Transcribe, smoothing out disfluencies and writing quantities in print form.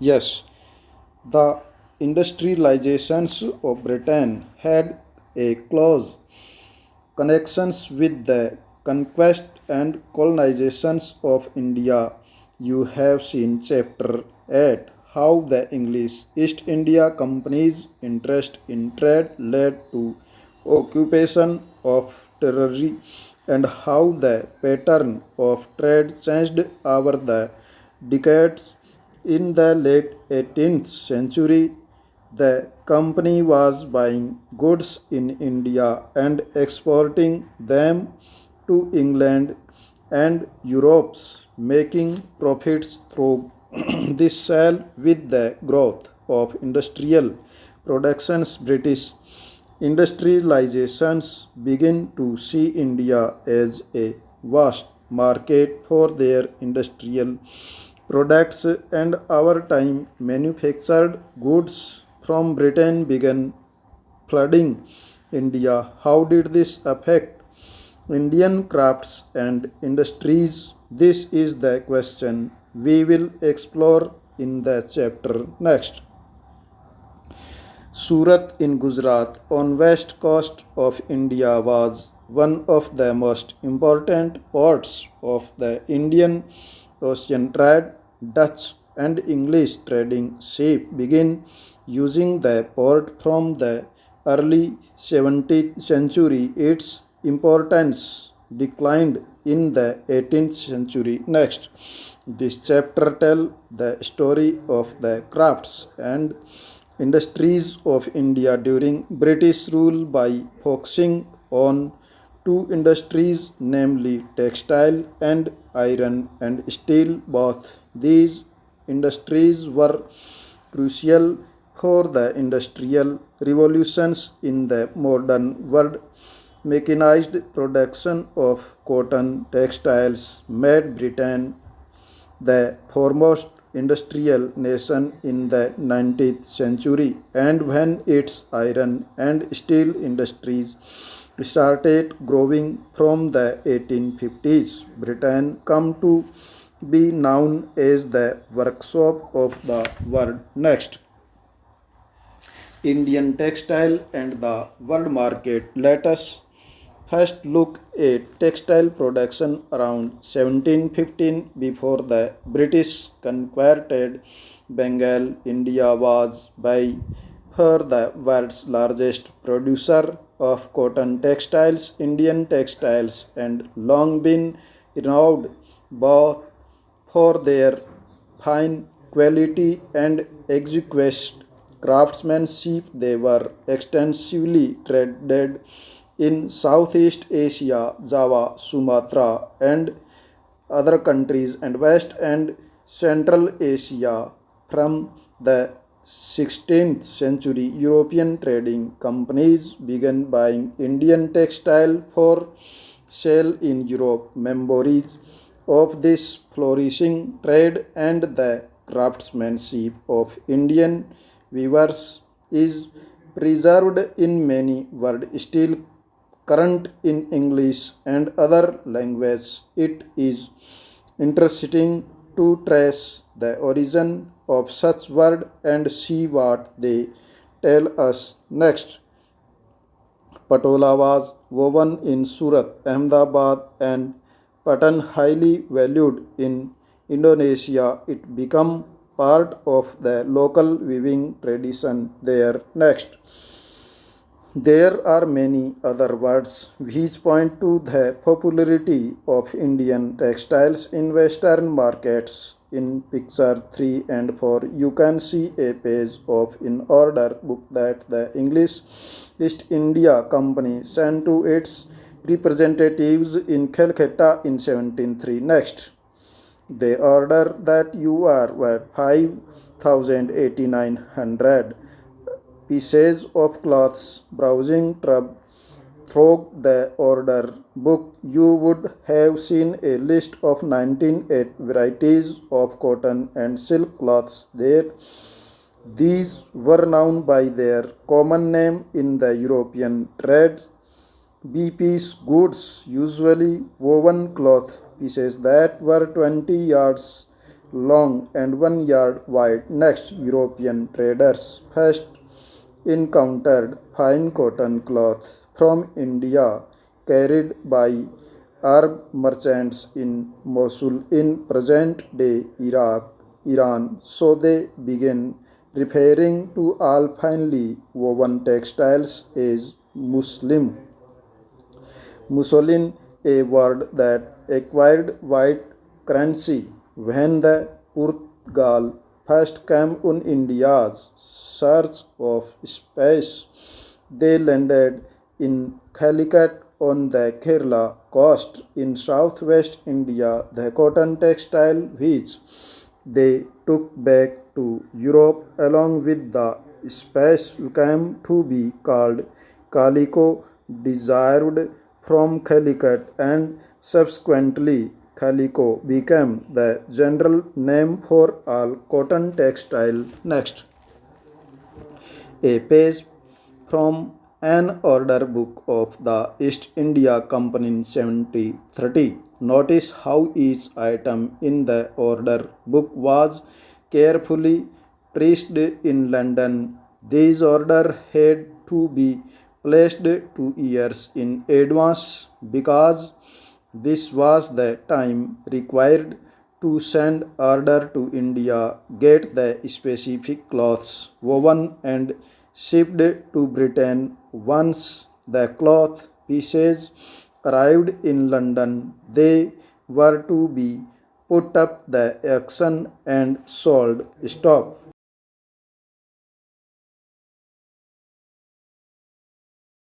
Yes, the industrializations of Britain had a close connections with the conquest and colonizations of India. You have seen chapter 8 how the English East India Company's interest in trade led to occupation of territory and how the pattern of trade changed over the decades. In the late 18th century, the company was buying goods in India and exporting them to England and Europe, making profits through this sale. With the growth of industrial productions. British industrializations begin to see India as a vast market for their industrial products, and our time manufactured goods from Britain began flooding India. How did this affect Indian crafts and industries? This is the question we will explore in the chapter next. Surat in Gujarat on west coast of India was one of the most important ports of the Indian Ocean trade. Dutch and English trading ships began using the port from the early 17th century. Its importance declined in the 18th century. Next, this chapter tells the story of the crafts and industries of India during British rule by focusing on two industries, namely textile and iron and steel. Both these industries were crucial for the industrial revolutions in the modern world. Mechanized production of cotton textiles made Britain the foremost industrial nation in the 19th century, and when its iron and steel industries started growing from the 1850s, Britain come to be known as the workshop of the world. Next, Indian textile and the world market. Let us first look at textile production around 1715. Before the British conquered Bengal. India was by far the world's largest producer of cotton textiles. Indian textiles and long been renowned both for their fine quality and exquisite craftsmanship. They were extensively traded in Southeast Asia, Java, Sumatra, and other countries, and West and Central Asia. From the 16th century, European trading companies began buying Indian textile for sale in Europe. Memories of this flourishing trade and the craftsmanship of Indian weavers is preserved in many words still current in English and other languages. It is interesting to trace the origin of such words and see what they tell us. Next, Patola was woven in Surat, Ahmedabad, and Patan highly valued in Indonesia. It became part of the local weaving tradition there. Next, there are many other words which point to the popularity of Indian textiles in Western markets. In picture 3 and 4, you can see a page of in order book that the English East India Company sent to its representatives in Calcutta in 1703. Next, they order that you are worth 5,8900 pieces of cloths. Browsing through the order book, you would have seen a list of 19 varieties of cotton and silk cloths there. These were known by their common name in the European trade. B-piece goods, usually woven cloth pieces that were 20 yards long and 1 yard wide. Next, European traders first encountered fine cotton cloth from India carried by Arab merchants in Mosul in present day Iraq, Iran. So they began referring to all finely woven textiles as Mussolin, a word that acquired wide currency when the Portugal first came on India's search of space. They landed in Calicut on the Kerala coast in southwest India. The cotton textile which they took back to Europe along with the spice came to be called calico, derived from Calicut, and subsequently calico became the general name for all cotton textile. Next, a page from an order book of the East India Company in 1730. Notice how each item in the order book was carefully traced in London. These orders had to be placed 2 years in advance because this was the time required to send order to India, get the specific cloths woven and shipped to Britain. Once the cloth pieces arrived in London, they were to be put up the auction and sold. Stop.